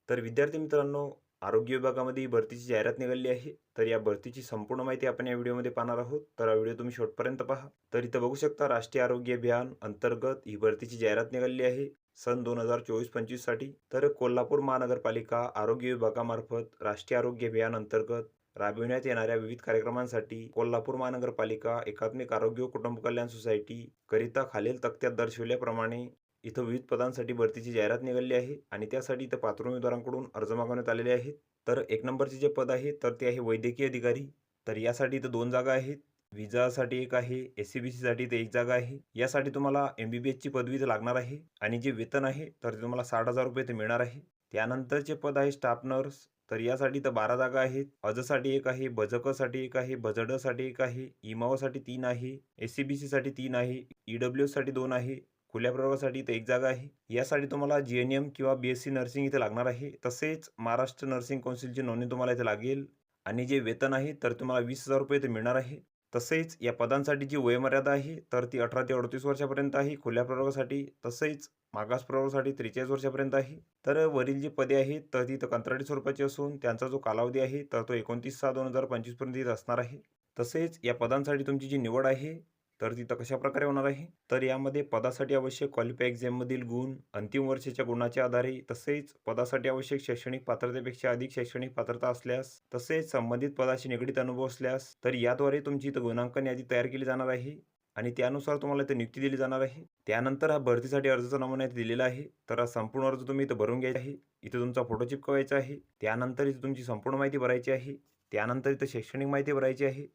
तर विद्यार्थी मित्रांनो, आरोग्य विभागामध्ये भरतीची जाहिरात निघाली आहे. तर या भरतीची संपूर्ण माहिती आपण या व्हिडिओमध्ये पाहणार आहोत. तर हा व्हिडिओ तुम्ही शेवटपर्यंत पहा. तर इथं बघू शकता, राष्ट्रीय आरोग्य अभियान अंतर्गत ही भरतीची जाहिरात निघाली आहे सन 2024-25 साठी. तर कोल्हापूर महानगरपालिका आरोग्य विभागामार्फत राष्ट्रीय आरोग्य अभियान अंतर्गत राबविण्यात येणाऱ्या विविध कार्यक्रमांसाठी कोल्हापूर महानगरपालिका एकात्मिक आरोग्य व कुटुंब कल्याण सोसायटी करिता खालील तक्त्यात दर्शविल्याप्रमाणे इथं विविध पदांसाठी भरतीची जाहिरात निघाली आहे आणि त्यासाठी इथं पात्र उमेदवारांकडून अर्ज मागवण्यात आलेले आहेत. तर एक नंबरचे जे पद आहे तर ते आहे वैद्यकीय अधिकारी. तर यासाठी इथं 2 जागा आहेत. विजासाठी एक आहे, SCBCसाठी इथं 1 जागा आहे. यासाठी तुम्हाला MBBSची पदवी इथं लागणार आहे आणि जे वेतन आहे तर ते तुम्हाला 60,000 रुपये इथं मिळणार आहे. त्यानंतरचे पद आहे स्टाफ नर्स. तर यासाठी इथं 12 जागा आहेत. अजसाठी एक आहे, भजकसाठी एक आहे, भजडसाठी एक आहे, इमावसाठी 3 आहे, SCBCसाठी 3 आहे, EWSसाठी 2 आहे, खुल्या प्रवर्गासाठी इथं 1 जागा आहे. यासाठी तुम्हाला GNM किंवा BSc नर्सिंग इथे लागणार आहे. तसेच महाराष्ट्र नर्सिंग कौन्सिलची नोंदणी तुम्हाला इथे लागेल आणि जे वेतन आहे तर तुम्हाला 20,000 रुपये इथे मिळणार आहे. तसेच या पदांसाठी जी वयोमर्यादा आहे तर ती 18 ते 38 वर्षापर्यंत आहे खुल्या प्रवर्गासाठी. तसेच मागास प्रवर्गासाठी 43 वर्षापर्यंत आहे. तर वरील जी पदे आहेत तर ती कंत्राटी स्वरूपाची असून त्यांचा जो कालावधी आहे तर तो 29/6/2025 पर्यंत इथं असणार आहे. तसेच या पदांसाठी तुमची जी निवड आहे तर तिथं कशाप्रकारे होणार आहे, तर यामध्ये पदासाठी आवश्यक क्वालिफाय एक्झाममधील गुण, अंतिम वर्षाच्या गुणाच्या आधारे, तसेच पदासाठी आवश्यक शैक्षणिक पात्रतेपेक्षा अधिक शैक्षणिक पात्रता असल्यास, तसेच संबंधित पदाशी निगडीत अनुभव असल्यास, तर याद्वारे तुमची इथं गुणांकन यादी तयार केली जाणार आहे आणि त्यानुसार तुम्हाला इथं नियुक्ती दिली जाणार आहे. त्यानंतर हा भरतीसाठी अर्जाचा नमुना इथे दिलेला आहे. तर हा संपूर्ण अर्ज तुम्ही इथं भरून घ्यायचा आहे. इथं तुमचा फोटो चिपकवायचा आहे. त्यानंतर इथं तुमची संपूर्ण माहिती भरायची आहे. त्यानंतर इथं शैक्षणिक माहिती भरायची आहे.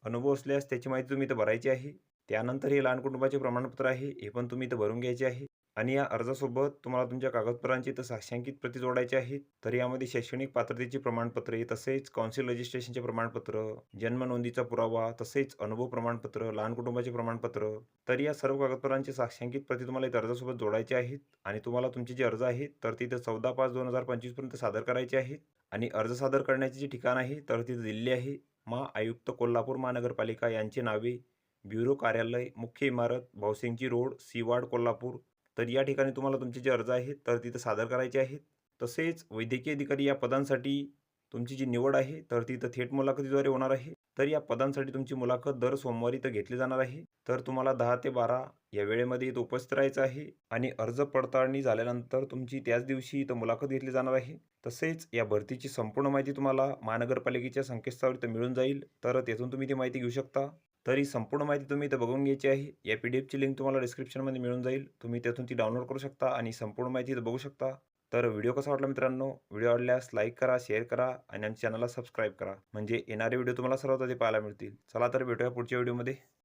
अनुभव असल्यास त्याची माहिती तुम्ही इथं भरायची आहे. त्यानंतर हे लहान कुटुंबाचे प्रमाणपत्र आहे, हे पण तुम्ही इथं भरून घ्यायचे आहे आणि या अर्जासोबत तुम्हाला तुमच्या कागदपत्रांची इथं साक्षांकित प्रती जोडायची आहेत. तर यामध्ये शैक्षणिक पात्रतेची प्रमाणपत्रे, तसेच कौन्सिल रजिस्ट्रेशनचे प्रमाणपत्र, जन्म नोंदीचा पुरावा, तसेच अनुभव प्रमाणपत्र, लहान कुटुंबाचे प्रमाणपत्र, तर या सर्व कागदपत्रांची साक्षांकित प्रती तुम्हाला इथं अर्जासोबत जोडायची आहेत आणि तुम्हाला तुमची जी अर्ज आहे तर तिथं 14/5/2025 पर्यंत सादर करायचे आहेत आणि अर्ज सादर करण्याचे जे ठिकाण आहे तर तिथं दिलेले आहे. आयुक्त कोल्हापूर महानगरपालिका यांची नावे, ब्युरो कार्यालय, मुख्य इमारत, भाऊसिंगची रोड, सीवाड, कोल्हापूर. तर या ठिकाणी तुम्हाला तुमचे जे अर्ज आहेत तर तिथं सादर करायचे आहेत. तसेच वैद्यकीय अधिकारी या पदांसाठी तुमची जी निवड आहे तर तिथं थेट मुलाखतीद्वारे होणार आहे. तर या पदांसाठी तुमची मुलाखत दर सोमवारी इथं घेतली जाणार आहे. तर तुम्हाला 10 ते 12 या वेळेमध्ये इथं उपस्थित राहायचं आहे आणि अर्ज पडताळणी झाल्यानंतर तुमची त्याच दिवशी इथं मुलाखत घेतली जाणार आहे. तसेच या भरतीची संपूर्ण माहिती तुम्हाला महानगरपालिकेच्या संकेतस्थळावर इथं मिळून जाईल. तर तेथून तुम्ही ती माहिती घेऊ शकता. तर ही संपूर्ण माहिती तुम्ही इथं बघून घ्यायची आहे. या PDFची लिंक तुम्हाला डिस्क्रिप्शनमध्ये मिळून जाईल. तुम्ही त्यातून ती डाउनलोड करू शकता आणि संपूर्ण माहिती इथं बघू शकता. तर व्हिडिओ कसा वाटला मित्रांनो? व्हिडिओ आवडल्यास लाईक करा, शेअर करा आणि आमच्या चॅनलला सबस्क्राईब करा. म्हणजे येणारे व्हिडिओ तुम्हाला सर्वात आधी पाहायला मिळतील. चला तर भेटूया पुढच्या व्हिडिओमध्ये.